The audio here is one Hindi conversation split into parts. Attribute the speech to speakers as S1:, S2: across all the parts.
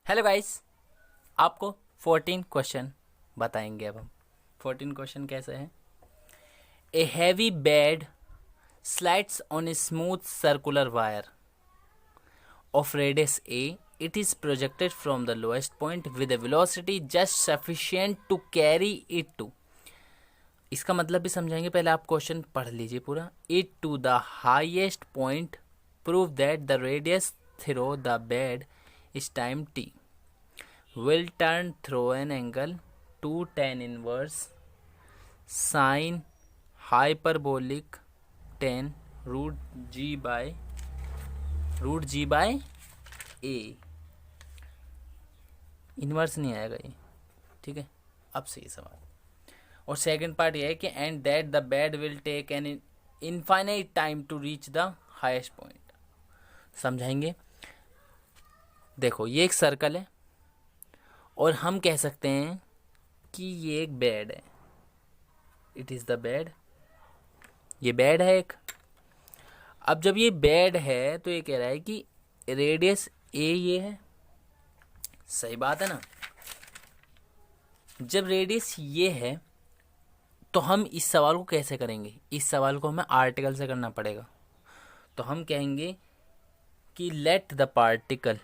S1: हेलो गाइस, आपको 14 क्वेश्चन बताएंगे। अब हम 14 क्वेश्चन कैसे हैं। A heavy bed slides on a smooth circular wire of radius a. It is projected from the lowest point with a velocity just sufficient to carry it to. इसका मतलब भी समझाएंगे, पहले आप क्वेश्चन पढ़ लीजिए पूरा। It to the highest point, prove that the radius through the bead is time t will turn through an angle 2 tan inverse sine hyperbolic tan root g by a। Inverse नहीं आएगा ये, ठीक है। अब सही सवाल। और सेकंड पार्ट ये है कि and that the bead will take an infinite time to reach the highest point. समझाएंगे। देखो, ये एक सर्कल है और हम कह सकते हैं कि ये एक बेड है। It is the bed. ये बेड है एक। अब जब ये बेड है तो ये कह रहा है कि रेडियस ए ये है। सही बात है ना। जब रेडियस ये है तो हम इस सवाल को कैसे करेंगे। इस सवाल को हमें आर्टिकल से करना पड़ेगा। तो हम कहेंगे कि let the particle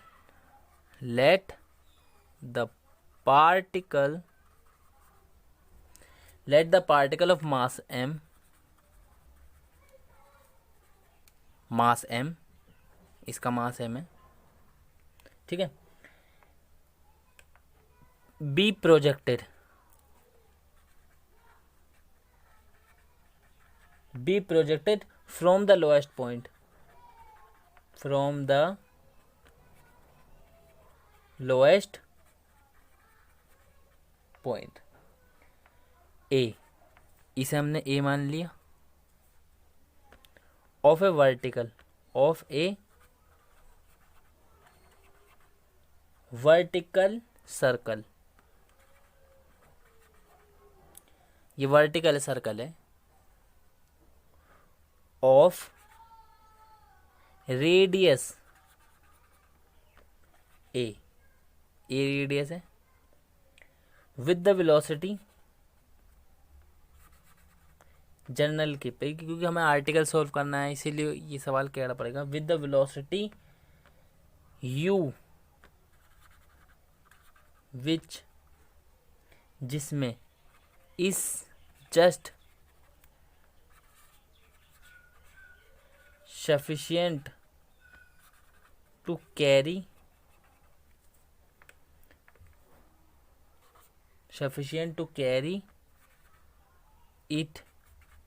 S1: of mass m, इसका मास m है, ठीक है, be projected from the lowest point, A, इसे हमने ए मान लिया, ऑफ ए वर्टिकल सर्कल। ये वर्टिकल सर्कल है। ऑफ रेडियस ए रेडियस है, विद द वेलोसिटी, जनरल के पे, क्योंकि हमें आर्टिकल सॉल्व करना है इसीलिए ये सवाल कहना पड़ेगा। With the velocity u, which, जिसमें इस just sufficient to carry it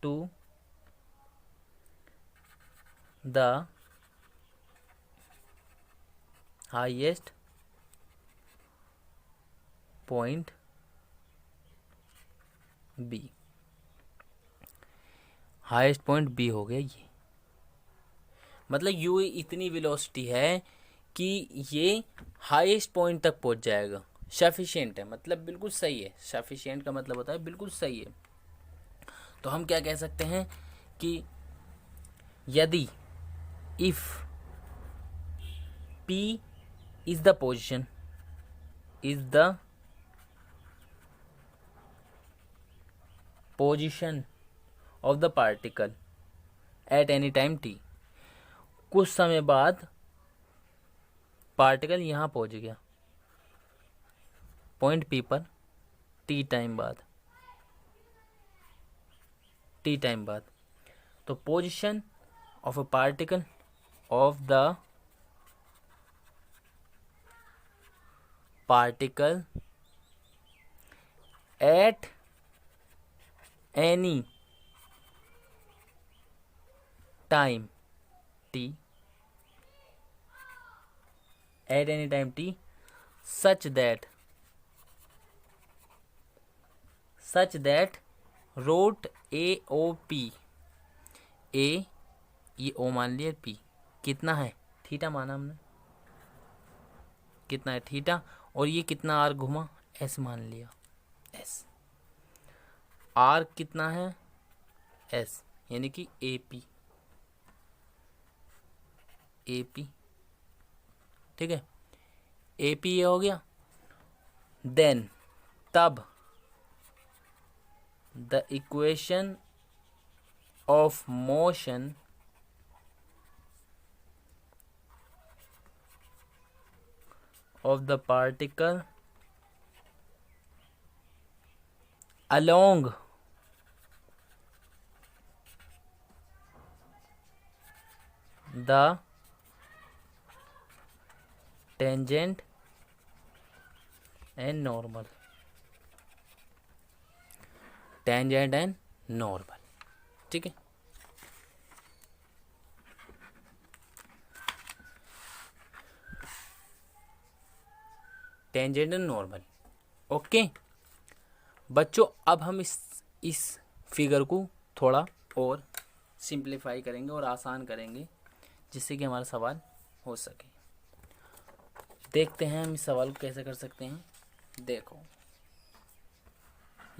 S1: to the highest point B। Highest point B हो गया ये। मतलब u इतनी वेलोसिटी है कि ये हाईएस्ट पॉइंट तक पहुंच जाएगा। सफिशिएंट है मतलब बिल्कुल सही है। सफिशिएंट का मतलब होता है बिल्कुल सही है। तो हम क्या कह सकते हैं कि यदि if P is the position of the particle at any time t, कुछ समय बाद पार्टिकल यहाँ पहुँच गया पॉइंट P पर t टाइम बाद, तो position of a particle of the particle at any time t, such that root AOP, ए ये ओ मान लिया, P कितना है, थीटा माना हमने, कितना है थीटा, और ये कितना आर घुमा, S मान लिया, S आर कितना है, S, यानी कि AP, ठीक है। ए पी ए हो गया, देन तब the equation of motion of the particle along the tangent and normal, tangent and normal, ठीक है। टेंजेंट एंड नॉर्मल, ओके बच्चों। अब हम इस फिगर को थोड़ा और सिंप्लीफाई करेंगे और आसान करेंगे, जिससे कि हमारा सवाल हो सके। देखते हैं हम इस सवाल को कैसे कर सकते हैं। देखो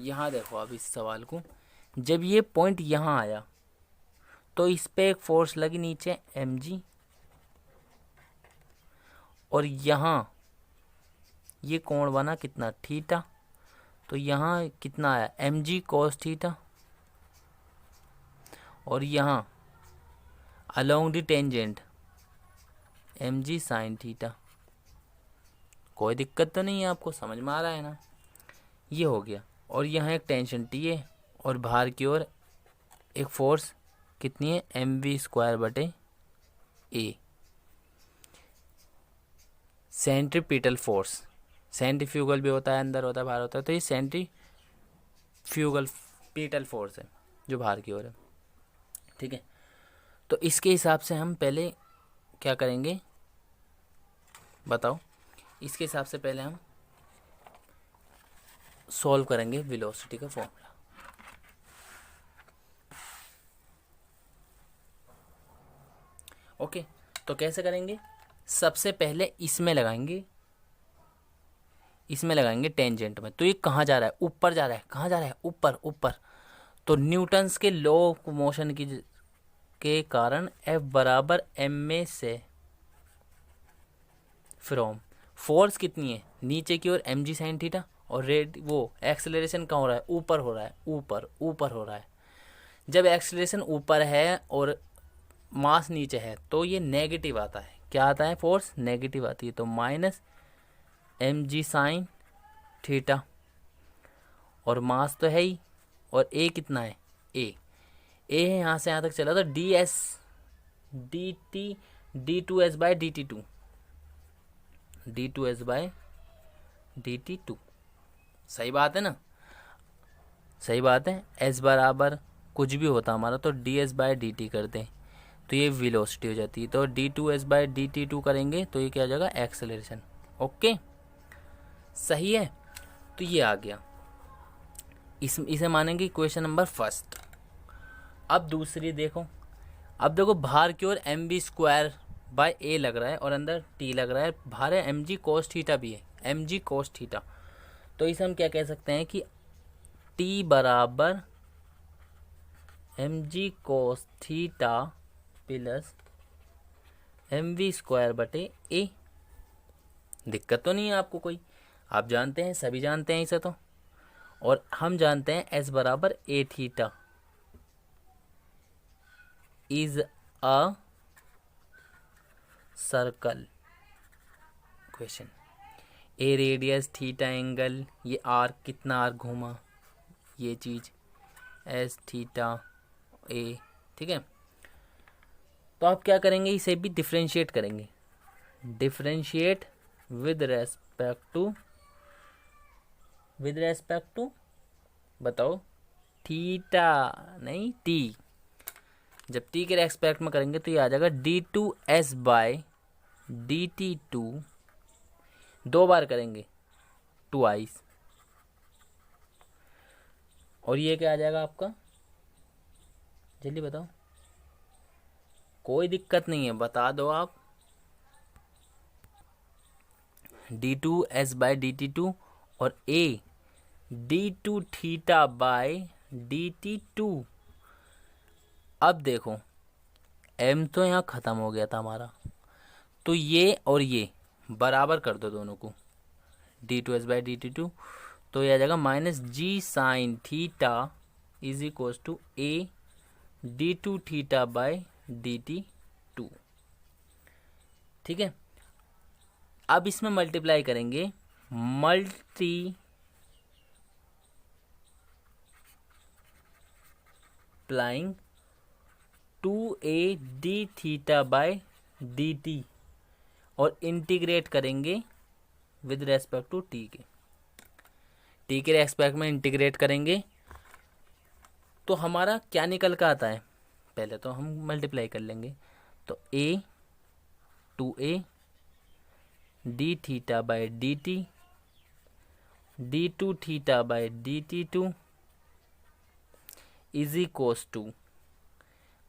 S1: यहाँ देखो, अब इस सवाल को जब ये पॉइंट यहाँ आया तो इस पे एक फोर्स लगी नीचे mg, और यहाँ ये कोण बना कितना थीटा, तो यहाँ कितना आया mg cos थीटा, और यहाँ along the tangent mg sin theta. कोई दिक्कत तो नहीं है, आपको समझ में आ रहा है ना। ये हो गया, और यहाँ एक टेंशन टी है, और बाहर की ओर एक फोर्स कितनी है mv² a, centripetal force. Centrifugal भी होता है, अंदर होता है बाहर होता है, तो ये सेंट्रीफ्यूगल पीटल फोर्स है जो बाहर की ओर है, ठीक है। तो इसके हिसाब से हम पहले क्या करेंगे बताओ। इसके हिसाब से पहले हम सॉल्व करेंगे वेलोसिटी का फॉर्मूला। ओके, तो कैसे करेंगे। सबसे पहले इसमें लगाएंगे टेंजेंट में। तो ये कहाँ जा रहा है, ऊपर जा रहा है। कहाँ जा रहा है, ऊपर ऊपर। तो न्यूटन्स के लॉ ऑफ मोशन के कारण F बराबर ma से फ्रॉम फोर्स कितनी है नीचे की ओर mg sin थीटा, और रेट वो एक्सेलरेशन कहाँ हो रहा है, ऊपर हो रहा है, ऊपर हो रहा है। जब एक्सेलरेशन ऊपर है और मास नीचे है तो ये नेगेटिव आता है। क्या आता है, फोर्स नेगेटिव आती है। तो माइनस mg sin थीटा, और मास तो है ही, और a कितना है, a है यहाँ से यहाँ तक चला, तो ds dt d2s by dt2, d2s by dt2। सही बात है ना, सही बात है। s बराबर कुछ भी होता हमारा तो ds बाई dt करते हैं, तो ये वेलोसिटी हो जाती है। तो d2s बाई dt2 करेंगे तो ये क्या हो जाएगा, एक्सेलरेशन। ओके सही है, तो ये आ गया। इसे मानेंगे इक्वेशन नंबर फर्स्ट। अब दूसरी देखो, अब देखो बाहर की ओर mv² बाई a लग रहा है और अंदर t लग रहा है। बाहर है mg cos थीटा भी है, mg cos थीटा। तो इसे हम क्या कह सकते हैं कि t बराबर mg cos theta plus mv² बटे a। दिक्कत तो नहीं है आपको कोई, आप जानते हैं, सभी जानते हैं इसे तो। और हम जानते हैं s बराबर a theta is a circle. Question, A radius theta angle, ये आर्क कितना आर्क घूमा, ये चीज एस थीटा ए, ठीक है। तो आप क्या करेंगे, इसे भी डिफरेंशिएट करेंगे। डिफरेंशिएट विद रेस्पेक्ट टू बताओ, थीटा नहीं टी। जब टी के रेस्पेक्ट में करेंगे तो ये आ जाएगा d2s बाय dt2। 2 बार करेंगे ट्वाइस, और ये क्या आ जाएगा आपका, जल्दी बताओ। कोई दिक्कत नहीं है, बता दो आप। d2s बाय dt2 और a d2 theta by dt2। अब देखो m तो यहाँ ख़त्म हो गया था हमारा, तो ये और ये बराबर कर दो दोनों को, d2s/dt2, तो ये आ जाएगा minus G sine theta is equals to a d2 theta by dt2। ठीक है, अब इसमें मल्टीप्लाई करेंगे, multiplying 2a d theta by dt और इंटीग्रेट करेंगे विद रेस्पेक्ट टू t के रेस्पेक्ट में इंटीग्रेट करेंगे तो हमारा क्या निकल कर आता है, पहले तो हम मल्टीप्लाई कर लेंगे, तो a 2a d theta by dt d2 theta by dt2 is equals to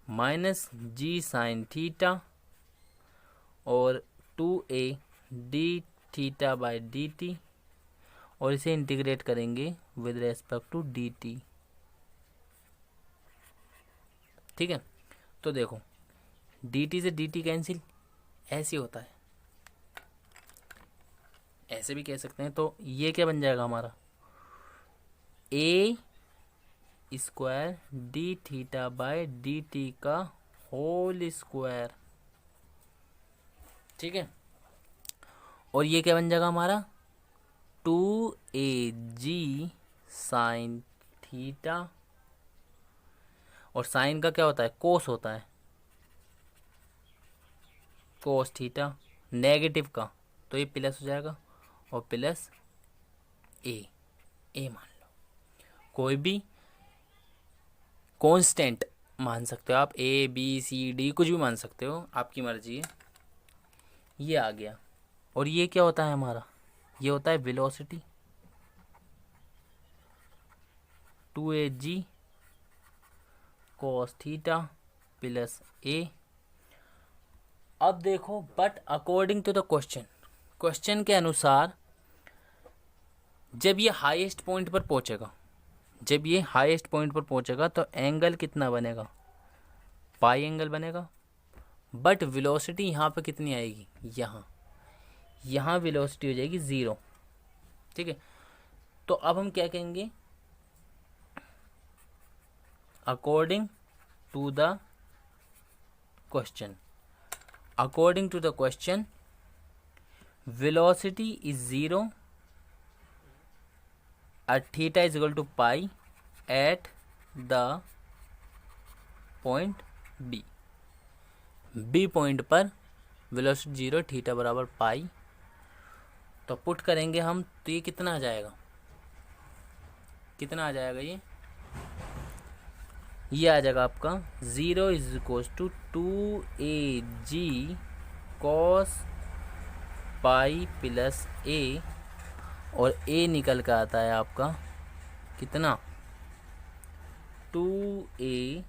S1: minus G sine theta और 2a d theta by dt और इसे इंटीग्रेट करेंगे विद रेस्पेक्ट टू dt। ठीक है, तो देखो dt से dt कैंसिल, ऐसे होता है, ऐसे भी कह सकते हैं, तो ये क्या बन जाएगा हमारा, a square D theta by D T का होल स्क्वायर। ठीक है, और ये क्या बन जाएगा हमारा, 2a साइन थीटा, और साइन का क्या होता है, कोस होता है, कोस थीटा नेगेटिव का, तो ये प्लस हो जाएगा और प्लस ए मान लो, कोई भी कांस्टेंट मान सकते हो आप, ए बी सी डी कुछ भी मान सकते हो, आपकी मर्जी है। ये आ गया, और ये क्या होता है हमारा, ये होता है velocity, 2ag cos theta plus a. अब देखो, but according to the question के अनुसार जब ये हाईएस्ट पॉइंट पर पहुंचेगा, तो एंगल कितना बनेगा, पाई एंगल बनेगा, बट वेलोसिटी यहाँ पे कितनी आएगी, यहाँ वेलोसिटी हो जाएगी 0। ठीक है, तो अब हम क्या कहेंगे, according to the question velocity is 0 at theta is equal to pi at the point B point पर वेलोसिटी 0, थीटा बराबर पाई, तो पुट करेंगे हम, तो ये कितना आ जाएगा, ये आ जाएगा आपका 0 is equals to 2ag cos pi plus a, और a निकल कर आता है आपका कितना, 2ag,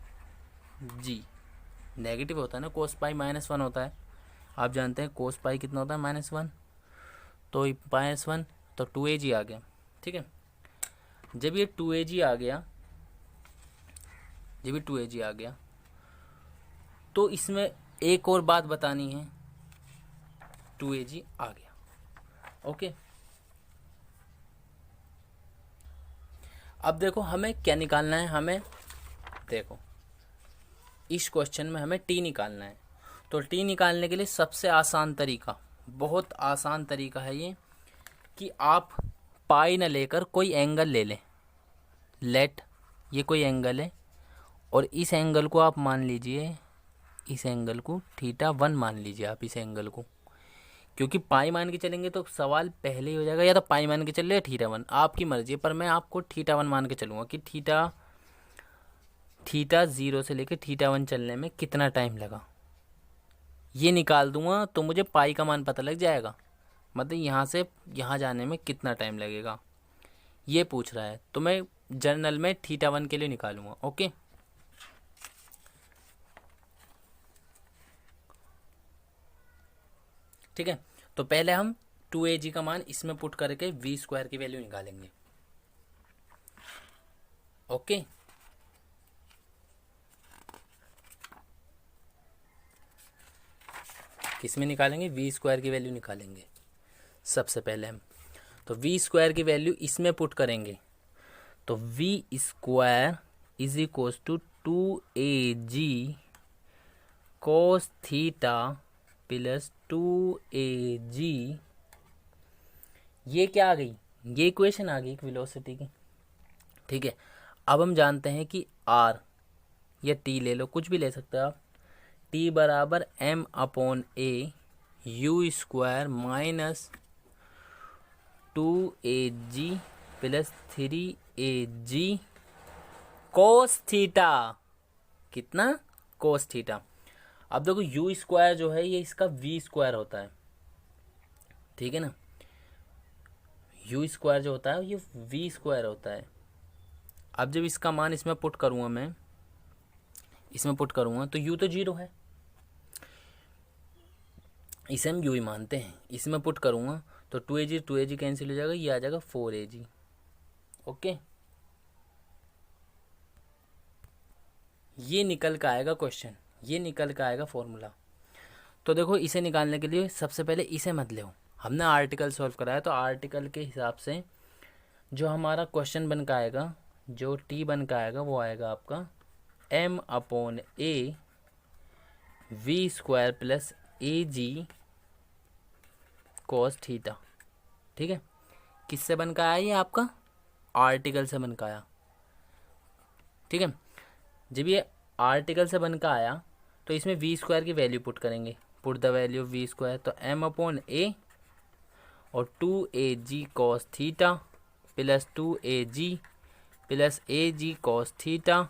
S1: नेगेटिव होता है ना, कोस पाई -1 होता है, आप जानते हैं कोस पाई कितना होता है, -1, तो -1, तो 2ag आ गया। ठीक है, जब ये 2ag आ गया, तो इसमें एक और बात बतानी है, 2ag आ गया, ओके। अब देखो हमें क्या निकालना है, हमें देखो इस क्वेश्चन में हमें टी निकालना है, तो टी निकालने के लिए सबसे आसान तरीका, बहुत आसान तरीका है ये, कि आप पाई न लेकर कोई एंगल ले लें, ये कोई एंगल है, और इस एंगल को आप मान लीजिए, इस एंगल को θ1 मान लीजिए आप, इस एंगल को, क्योंकि पाई मान के चलेंगे तो सवाल पहले ही हो जाएगा, या तो पाई मान के चल रहे θ1, आपकी मर्जी है, पर मैं आपको θ1 मान के चलूँगा कि थीटा 0 से लेकर θ1 चलने में कितना टाइम लगा, ये निकाल दूंगा तो मुझे पाई का मान पता लग जाएगा, मतलब यहाँ से यहाँ जाने में कितना टाइम लगेगा, ये पूछ रहा है, तो मैं जर्नल में θ1 के लिए निकालूंगा, ओके। ठीक है, तो पहले हम 2ag का मान इसमें पुट करके v² की वैल्यू निकालेंगे, ओके। किसमें निकालेंगे, v² की वैल्यू निकालेंगे। सबसे पहले हम तो वी स्क्वायर की वैल्यू इसमें पुट करेंगे, तो V square is equals to 2AG cos theta plus 2AG। ये क्या आ गई, ये इक्वेशन आ गई वेलोसिटी की। ठीक है, अब हम जानते हैं कि आर या टी ले लो, कुछ भी ले सकते हो आप। टी बराबर m/a you square minus 2AG plus 3AG cos theta. कितना, कोस थीटा। अब देखो यू स्क्वायर जो है ये इसका वी स्क्वायर होता है, ठीक है ना। यू स्क्वायर जो होता है ये वी स्क्वायर होता है। अब जब इसका मान इसमें पुट करूँगा मैं, इसमें पुट करूँगा तो यू तो 0 है, इसे हम यू ही मानते हैं। इसमें पुट करूँगा तो 2AG कैंसिल हो जाएगा, ये आ जाएगा 4AG। ओके, ये निकल का आएगा क्वेश्चन, ये निकल का आएगा फॉर्मूला। तो देखो इसे निकालने के लिए सबसे पहले इसे मत लो, हमने आर्टिकल सॉल्व कराया तो आर्टिकल के हिसाब से जो हमारा क्वेश्चन बन का आएगा, जो टी बन का आएगा वो आएगा आपका m/a V square plus AG cos theta. ठीक है, किससे बन का आया ये आपका, आर्टिकल से बन का आया। ठीक है, जब ये आर्टिकल से बन का आया तो इसमें वी स्क्वायर की वैल्यू पुट करेंगे, put the value of V square, तो m/a और 2AG cos theta plus 2AG plus AG cos theta,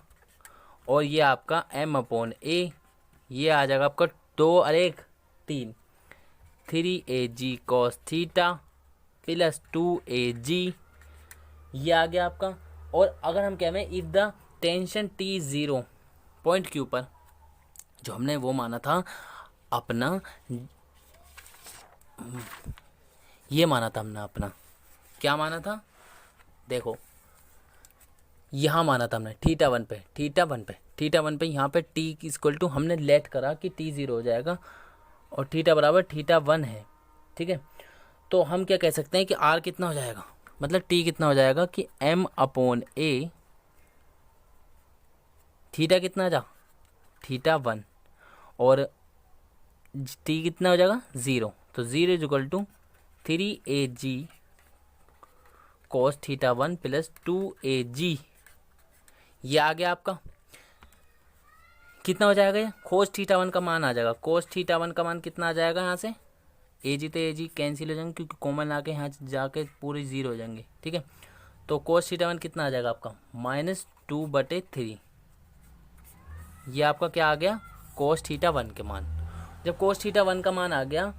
S1: और ये आपका m/a, ये आ जाएगा आपका 2 और 1 3 3AG cos theta plus 2AG, ये आ गया आपका। और अगर हम कह रहे हैं if the tension T 0 point Q पर, जो हमने वो माना था अपना, ये माना था हमने अपना, क्या माना था, देखो यहाँ माना था हमने थीटा वन पे यहाँ पे टी इक्वल टू हमने लेट करा कि T 0 हो जाएगा और थीटा बराबर थीटा 1 है। ठीक है, तो हम क्या कह सकते हैं कि R कितना हो जाएगा, मतलब T कितना हो जाएगा कि m/a, थीटा कितना जा, थीटा 1, और T कितना हो जाएगा 0, तो 0 is equal to 3AG cos theta 1 plus 2AG, ये आ गया आपका। कितना हो जाएगा ये, कोस थीटा 1 का मान आ जाएगा, कोस थीटा 1 का मान कितना आ जाएगा, यहाँ से AG तो AG कैंसिल हो जाएंगे क्योंकि कॉमन आके यहाँ जाके पूरे 0 हो जाएंगे। ठीक है, तो कोस थीटा 1 कितना आ जाएगा आपका -2/3, ये आपका क्या आ गया, कोस थीटा 1 के मान। जब कोस थीटा 1 का मान आ गया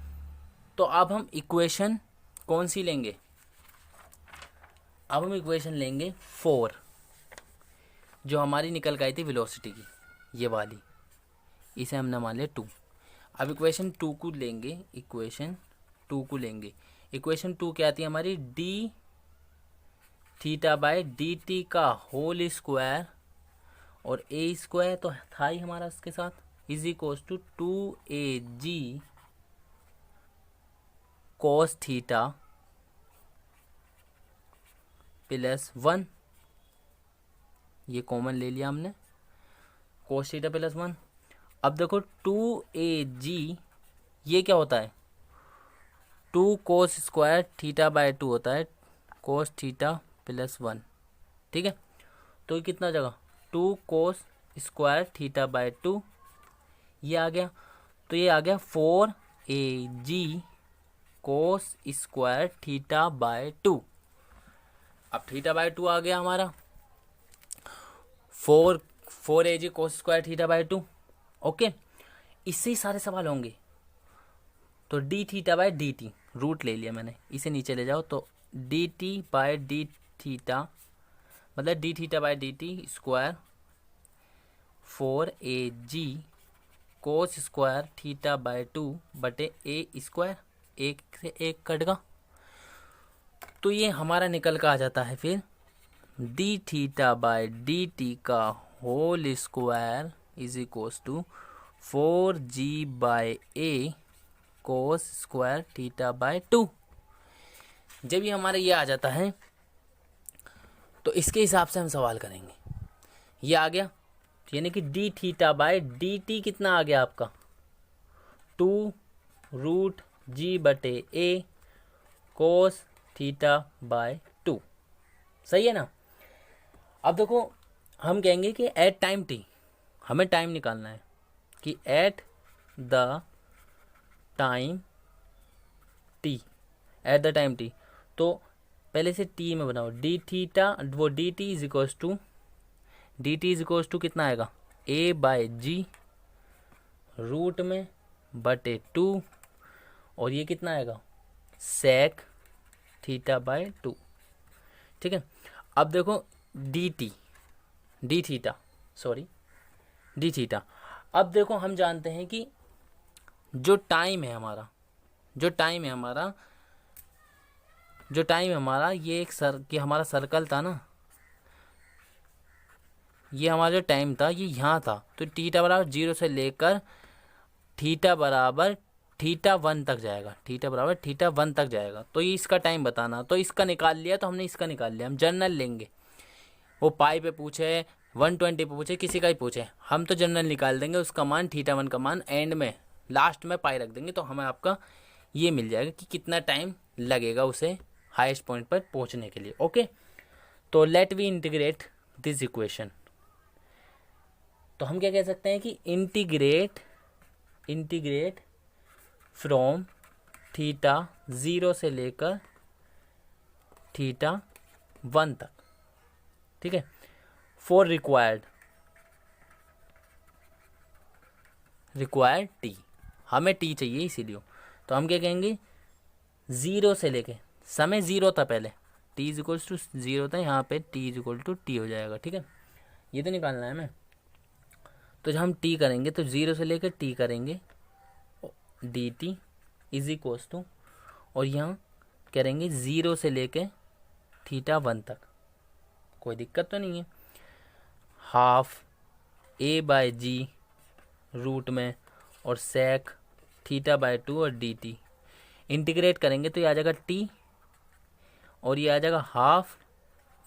S1: तो अब हम इक्वेशन कौन सी लेंगे, अब हम इक्वेशन लेंगे 4, जो हमारी निकल के आई थी वेलोसिटी की, ये वाली, इसे हमने मान लिया 2। अब इक्वेशन 2 को लेंगे, इक्वेशन 2 को लेंगे। इक्वेशन 2 क्या आती है हमारी, D theta by D T का होल स्क्वायर, और ए स्क्वायर तो था ही हमारा उसके साथ, is equals to 2AG cos theta plus 1, ये कॉमन ले लिया हमने, कोस थीटा प्लस 1। अब देखो 2AG ये क्या होता है, 2 कोस स्क्वायर थीटा बाय 2 होता है, कोस थीटा प्लस 1। ठीक है, तो ये कितना जगह 2 कोस स्क्वायर थीटा बाय 2, ये आ गया, तो ये आ गया 4AG cos square theta by 2। अब थीटा बाय 2 आ गया हमारा, 4AG cos square theta by 2। Okay, इससे ही सारे सवाल होंगे। तो d theta by D t root ले लिया मैंने, इसे नीचे ले जाओ, तो d t by d theta मतलब d theta by D t square 4AG cos square theta by 2/a square, एक से एक कट गया, तो ये हमारा निकल का आ जाता है फिर d theta by D T का whole square is equals to 4G/a cos square theta by 2। जब ये हमारा ये आ जाता है तो इसके हिसाब से हम सवाल करेंगे। ये आ गया यानी कि D theta by D T कितना आ गया आपका 2√g/a कोस थीटा बाय 2। सही है ना। अब देखो हम कहेंगे कि एट टाइम टी, हमें टाइम निकालना है कि at the time T, at the time T. तो पहले से टी में बनाओ डी थीटा, वो D T is equals to कितना आएगा a/g रूट में बटे 2 और ये कितना आएगा सेक थीटा बाय 2। ठीक है। अब देखो डी थीटा। अब देखो हम जानते हैं कि जो टाइम है हमारा ये कि हमारा सर्कल था ना, ये हमारा जो टाइम था ये यहाँ था। तो थीटा बराबर 0 से लेकर थीटा बराबर थीटा 1 तक जाएगा। तो ये इसका टाइम बताना, तो इसका निकाल लिया, तो हमने इसका निकाल लिया। हम जनरल लेंगे, वो पाई पे पूछे 120 पे पूछे किसी का ही पूछे, हम तो जनरल निकाल देंगे। उसका मान थीटा 1 का मान एंड में लास्ट में पाई रख देंगे, तो हमें आपका ये मिल जाएगा कि कितना टाइम लगेगा उसे हाईएस्ट पॉइंट पर पहुंचने के लिए। ओके, तो let we integrate this equation. तो हम क्या कह सकते हैं कि इंटीग्रेट फ्रॉम थीटा 0 से लेकर थीटा 1 तक। ठीक है। फॉर रिक्वायर्ड टी, हमें टी चाहिए इसीलिए। तो हम क्या कहेंगे 0 से लेके, समय 0 था पहले, t इज इक्वल्स टू 0 था, यहाँ पे t is equal to T हो जाएगा। ठीक है, ये तो निकालना है हमें। तो जब हम t करेंगे तो 0 से लेकर t करेंगे dt इज इक्वल्स टू, और यहाँ करेंगे 0 से लेके थीटा 1 तक। कोई दिक्कत तो नहीं है। हाफ a/g रूट में और सेक थीटा बाय 2 और dt इंटीग्रेट करेंगे तो ये आ जाएगा t और ये आ जाएगा हाफ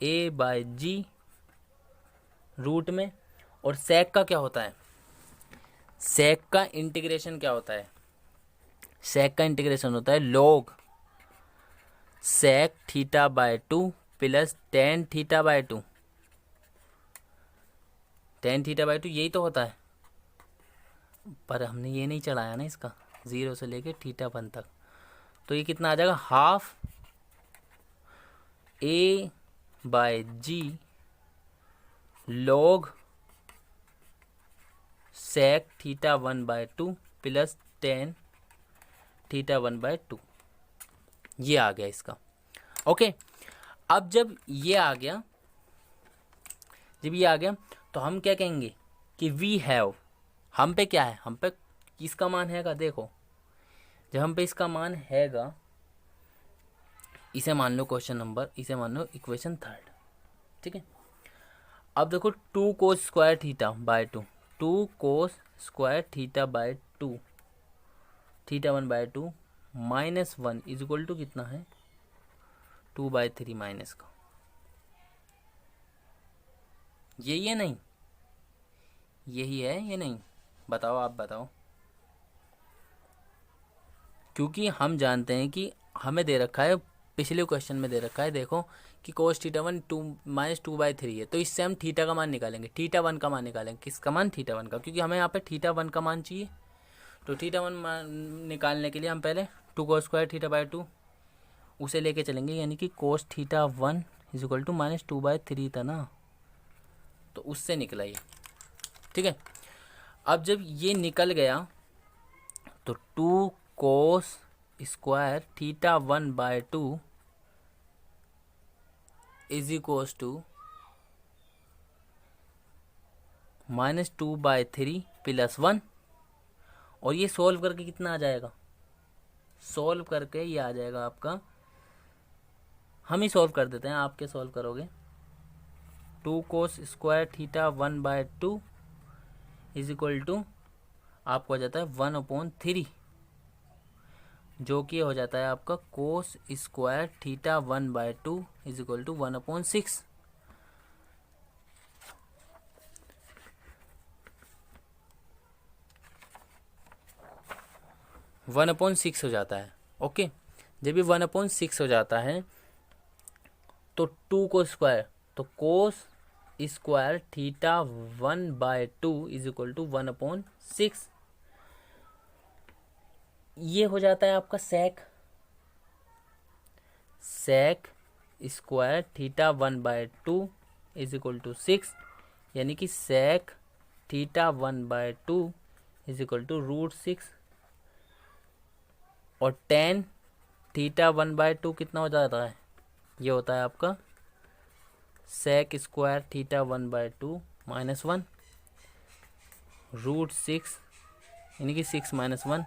S1: a/g रूट में। और सेक का क्या होता है, सेक का इंटीग्रेशन क्या होता है, सेक का इंटीग्रेशन होता है log sec theta by 2 plus tan theta by 2। Tan theta by 2 यही तो होता है, पर हमने ये नहीं चढ़ाया ना इसका 0 से लेके थीटा 1 तक। तो ये कितना आ जाएगा half a/g log sec theta 1 by 2 plus tan theta 1 by 2। ये आ गया इसका। ओके, अब जब ये आ गया तो हम क्या कहेंगे कि वी हैव, हम पे क्या है, हम पे किसका मान हैगा। देखो जब हम पे इसका मान हैगा, इसे मान लो क्वेश्चन नंबर, इसे मान लो इक्वेशन 3। ठीक है। अब देखो 2 cos square theta by 2, 2 cos square theta by 2 theta 1 by 2 minus 1 is equal to कितना है 2/3 माइनस का। यही है नहीं, यही है ये नहीं, बताओ आप बताओ। क्योंकि हम जानते हैं कि हमें दे रखा है, पिछले क्वेश्चन में दे रखा है, देखो कि कोस थीटा 1 -2/3 है। तो इससे हम थीटा का मान निकालेंगे, थीटा 1 का मान निकालेंगे। किसका मान, थीटा 1 का, क्योंकि हमें यहाँ पे थीटा 1 का मान चाहिए। तो थीटा 1 निकालने के लिए हम पहले 2 कोस स्क्वायर थीटा बाय 2 उसे लेके चलेंगे, यानी कि cos theta 1 is equal to -2/3 था ना, तो उससे निकला ये। ठीक है। अब जब ये निकल गया तो 2 cos square theta 1 by 2 is equals to -2/3 plus 1। और ये सोल्व करके कितना आ जाएगा, सोल्व करके ये आ जाएगा आपका, हम ही सोल्व कर देते हैं, आपके सोल्व करोगे। 2 cos square theta 1 by 2 is equal to आपको आ जाता है 1/3 जो कि हो जाता है आपका cos square theta 1/2 is equal to 1/6। One upon six हो जाता है। ओके, जब भी 1/6 हो जाता है तो 2 को स्क्वायर, तो cos square theta 1/2 is equal to 1/6। ये हो जाता है आपका sec square theta 1/2 is equal to 6, यानी कि sec theta 1/2 is equal to √6। और टेन थीटा 1/2 कितना हो जाता है, ये होता है आपका सेक स्क्वायर थीटा 1/2 -1 √6, यानी कि 6 - 1,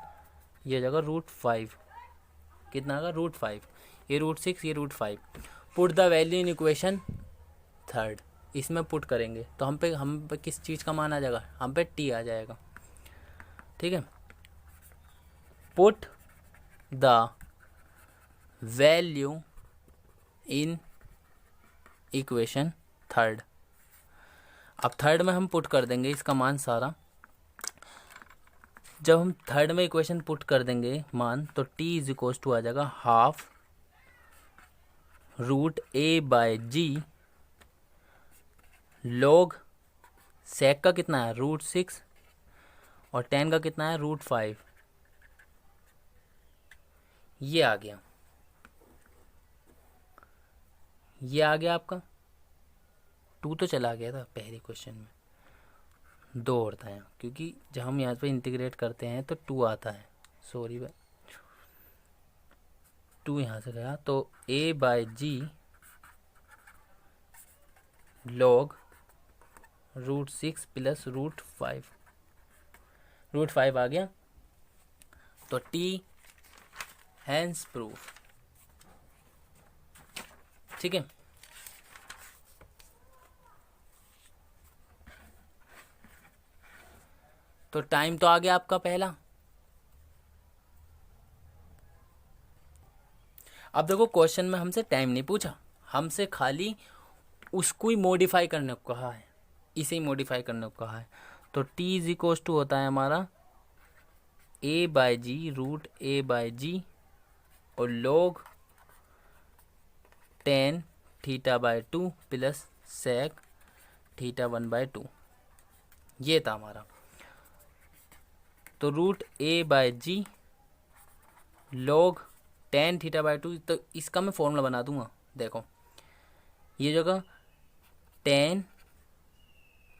S1: ये हो जाएगा √5। कितना आएगा, √5। ये √6, ये √5। Put the value in equation third, इसमें पुट करेंगे तो हम पे किस चीज़ का मान आ जाएगा, हम पे टी आ जाएगा। ठीक है, put the value in equation third. अब थर्ड में हम पुट कर देंगे इसका मान सारा। जब हम थर्ड में इक्वेशन पुट कर देंगे मान, तो t इज इक्वल टू आ जाएगा हाफ √a/g log सेक का कितना है √6 और टेन का कितना है √5। ये आ गया, ये आ गया आपका। 2 तो चला गया था पहले क्वेश्चन में, 2 होता है क्योंकि जब हम यहाँ पे इंटीग्रेट करते हैं तो 2 आता है। सॉरी भाई, 2 यहाँ से गया, तो a/g log √6 प्लस √5, √5 आ गया। तो t हैंस प्रूफ। ठीक है, तो टाइम तो आ गया आपका पहला। अब देखो क्वेश्चन में हमसे टाइम नहीं पूछा, हमसे खाली उसको ही मॉडिफाई करने को कहा है, इसे ही मॉडिफाई करने को कहा है। तो t इज इक्वल टू होता है हमारा a/g √a/g और log tan θ/2 प्लस sec θ1/2, ये था हमारा। तो √a/g log tan θ/2, तो इसका मैं फॉर्मूला बना दूंगा। देखो ये जगह tan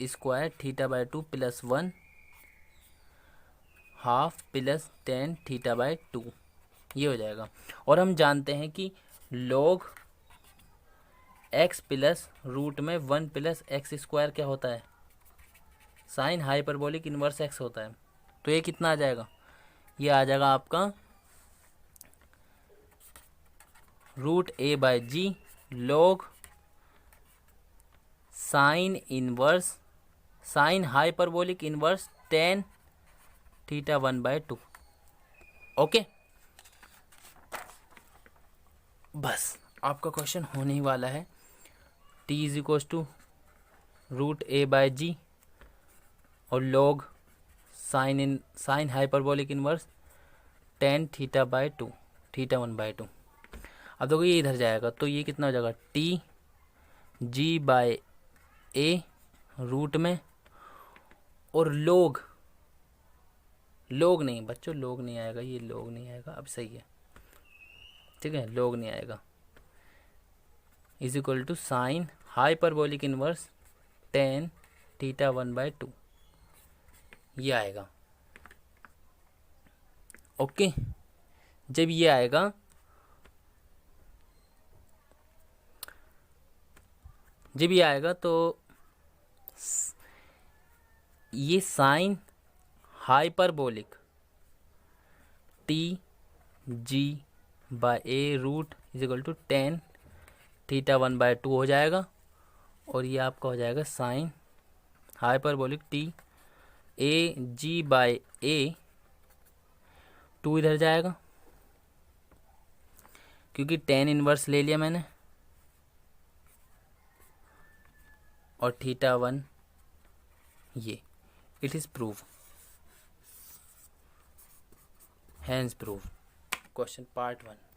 S1: square θ/2 plus 1 half plus tan θ/2, ये हो जाएगा। और हम जानते हैं कि log x प्लस रूट में 1 प्लस एक्स स्क्वायर क्या होता है, साइन हाइपरबोलिक इन्वर्स x होता है। तो ये कितना आ जाएगा, ये आ जाएगा आपका √a/g log sine hyperbolic inverse tan θ1/2। Okay, बस आपका क्वेश्चन होने ही वाला है। t is equal to √a/g और log sine hyperbolic inverse tan θ/2 θ1/2। अब देखो ये इधर जाएगा तो ये कितना हो जाएगा T/G/a रूट में, और लोग नहीं बच्चों, लोग नहीं आएगा, ये लोग नहीं आएगा। अब सही है, ठीक है, लोग नहीं आएगा, is equal to sine hyperbolic inverse tan θ1/2, ये आएगा। ओके, जब ये आएगा तो ये sine hyperbolic T/G/a root is equal to tan θ1/2 हो जाएगा। और ये आपका हो जाएगा साइन हाइपरबोलिक T/A/G/a, 2 इधर जाएगा क्योंकि टेन इनवर्स ले लिया मैंने और थीटा 1 ये, it is prove, hence prove. Question part 1।